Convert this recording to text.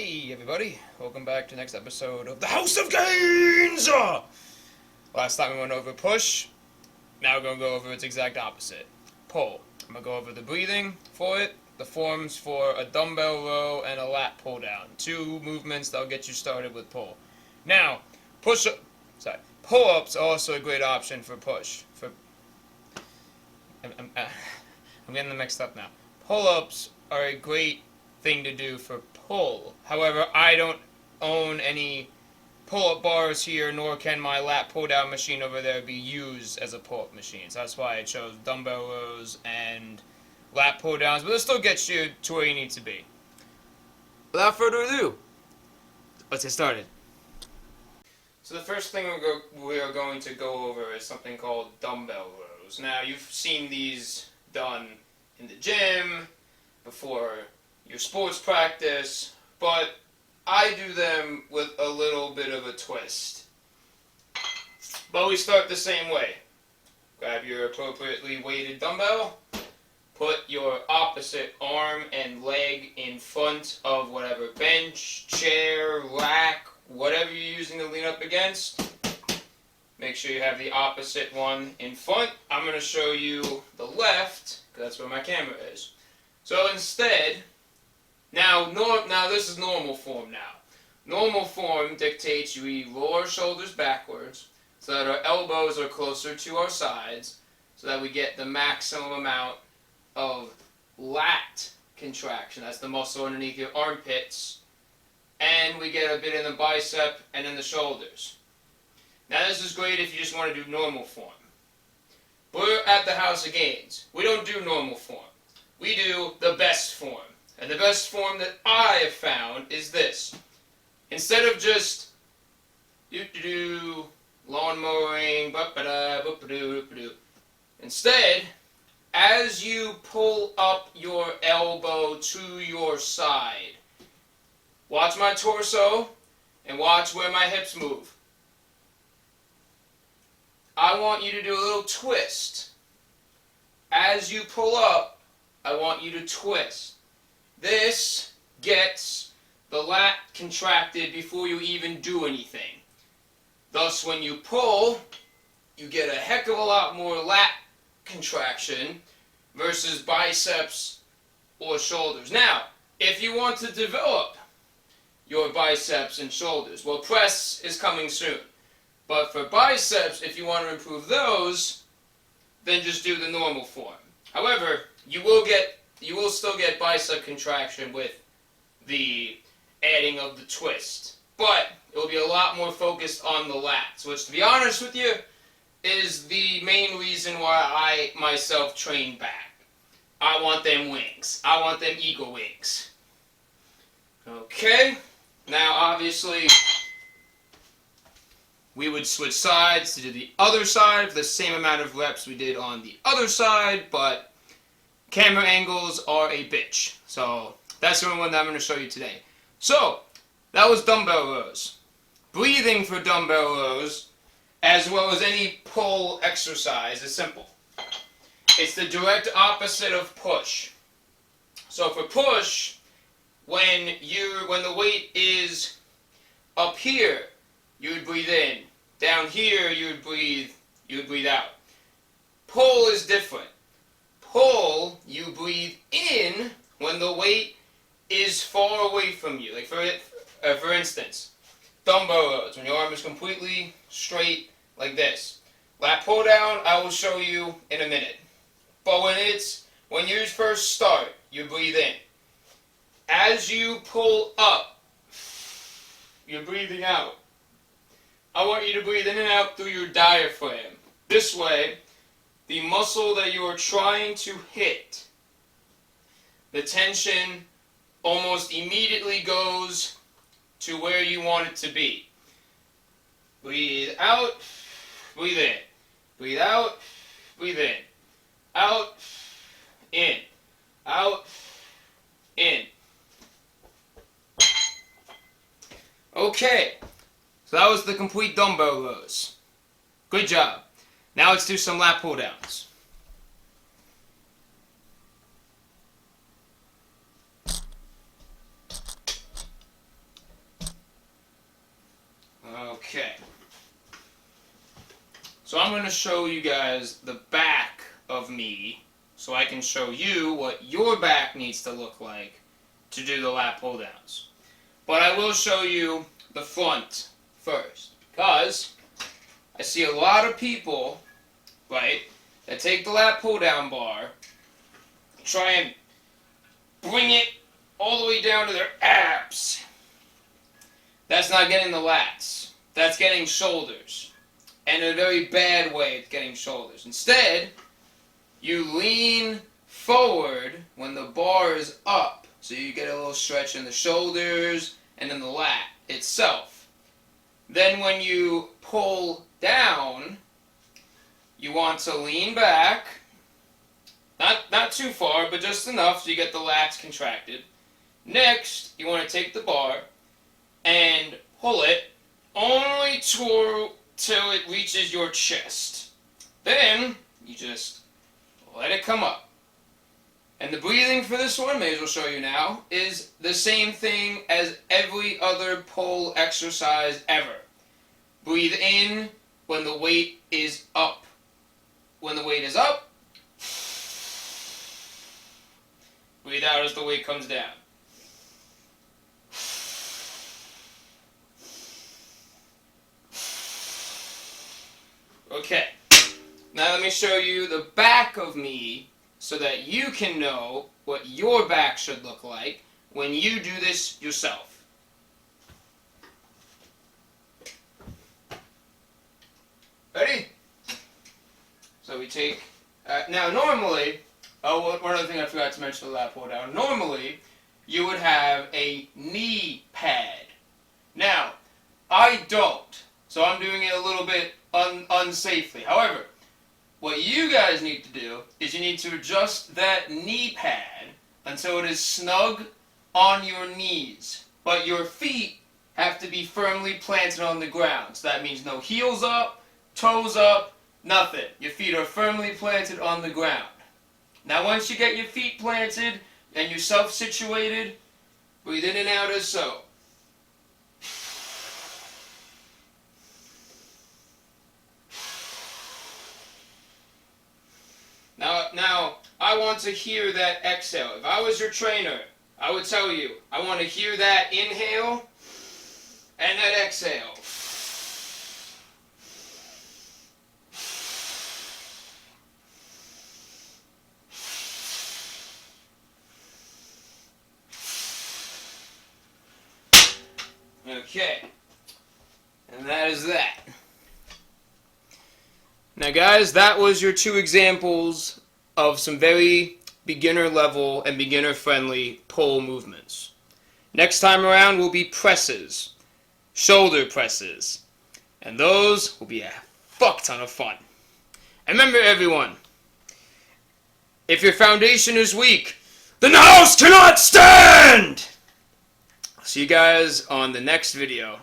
Hey everybody, welcome back to the next episode of the House of Gains! Last time we went over push, now we're going to go over its exact opposite, pull. I'm going to go over the breathing for it, the forms for a dumbbell row and a lat pull down. Two movements that'll get you started with pull. Now, pull-ups are also a great option for push. I'm getting them mixed up now. Pull-ups are a great thing to do for pull. However, I don't own any pull-up bars here, nor can my lat pull-down machine over there be used as a pull-up machine. So that's why I chose dumbbell rows and lat pull-downs, but it still gets you to where you need to be. Without further ado, let's get started. So the first thing we are going to go over is something called dumbbell rows. Now, you've seen these done in the gym, before your sports practice, but I do them with a little bit of a twist. But we start the same way. Grab your appropriately weighted dumbbell, put your opposite arm and leg in front of whatever bench, chair, rack, whatever you're using to lean up against. Make sure you have the opposite one in front. I'm going to show you the left, because that's where my camera is. So instead, now this is normal form now. Normal form dictates we roll our shoulders backwards so that our elbows are closer to our sides so that we get the maximum amount of lat contraction. That's the muscle underneath your armpits. And we get a bit in the bicep and in the shoulders. Now this is great if you just want to do normal form. We're at the House of Gains. We don't do normal form. We do the best form. And the best form that I have found is this. Instead of just lawn mowing, instead, as you pull up your elbow to your side, watch my torso and watch where my hips move. I want you to do a little twist. As you pull up, I want you to twist. This gets the lat contracted before you even do anything. Thus, when you pull, you get a heck of a lot more lat contraction versus biceps or shoulders. Now, if you want to develop your biceps and shoulders, well, press is coming soon. But for biceps, if you want to improve those, then just do the normal form. However, you will still get bicep contraction with the adding of the twist. But it will be a lot more focused on the lats, which, to be honest with you, is the main reason why I myself train back. I want them wings. I want them eagle wings. Okay, now obviously we would switch sides to do the other side for the same amount of reps we did on the other side, but camera angles are a bitch. So that's the only one that I'm going to show you today. So that was dumbbell rows. Breathing for dumbbell rows, as well as any pull exercise, is simple. It's the direct opposite of push. So for push, when the weight is up here, you would breathe in. Down here, you would breathe out. Pull is different. Pull, you breathe in when the weight is far away from you. Like for instance, dumbbell rows, when your arm is completely straight like this. Lat pull down, I will show you in a minute. But when you first start, you breathe in. As you pull up, you're breathing out. I want you to breathe in and out through your diaphragm. This way, the muscle that you are trying to hit, the tension almost immediately goes to where you want it to be. Breathe out, breathe in. Breathe out, breathe in. Out, in. Out, in. Okay. So that was the complete dumbbell rows. Good job. Now let's do some lat pull downs. So I'm going to show you guys the back of me so I can show you what your back needs to look like to do the lat pull downs. But I will show you the front first, because I see a lot of people, right, that take the lat pull down bar, try and bring it all the way down to their abs. That's not getting the lats. That's getting shoulders. And in a very bad way, it's getting shoulders. Instead, you lean forward when the bar is up. So you get a little stretch in the shoulders and in the lat itself. Then when you pull down, you want to lean back. Not too far, but just enough so you get the lats contracted. Next, you want to take the bar and pull it only till it reaches your chest. Then, you just let it come up. And the breathing for this one, may as well show you now, is the same thing as every other pull exercise ever. Breathe in when the weight is up. When the weight is up, breathe out as the weight comes down. Okay, now let me show you the back of me so that you can know what your back should look like when you do this yourself. Ready? So we take, now normally, one other thing I forgot to mention the lat pull down, normally you would have a knee pad. Now, I don't, so I'm doing it a little bit unsafely. However, what you guys need to do is you need to adjust that knee pad until it is snug on your knees. But your feet have to be firmly planted on the ground. So that means no heels up, toes up, nothing. Your feet are firmly planted on the ground. Now once you get your feet planted and you're self-situated, breathe in and out as so. Now, I want to hear that exhale. If I was your trainer, I would tell you, I want to hear that inhale and that exhale. Okay, and that is that. Now guys, that was your two examples of some very beginner level and beginner friendly pull movements. Next time around will be presses, shoulder presses, and those will be a fuck ton of fun. And remember everyone, if your foundation is weak, then the house cannot stand! I'll see you guys on the next video.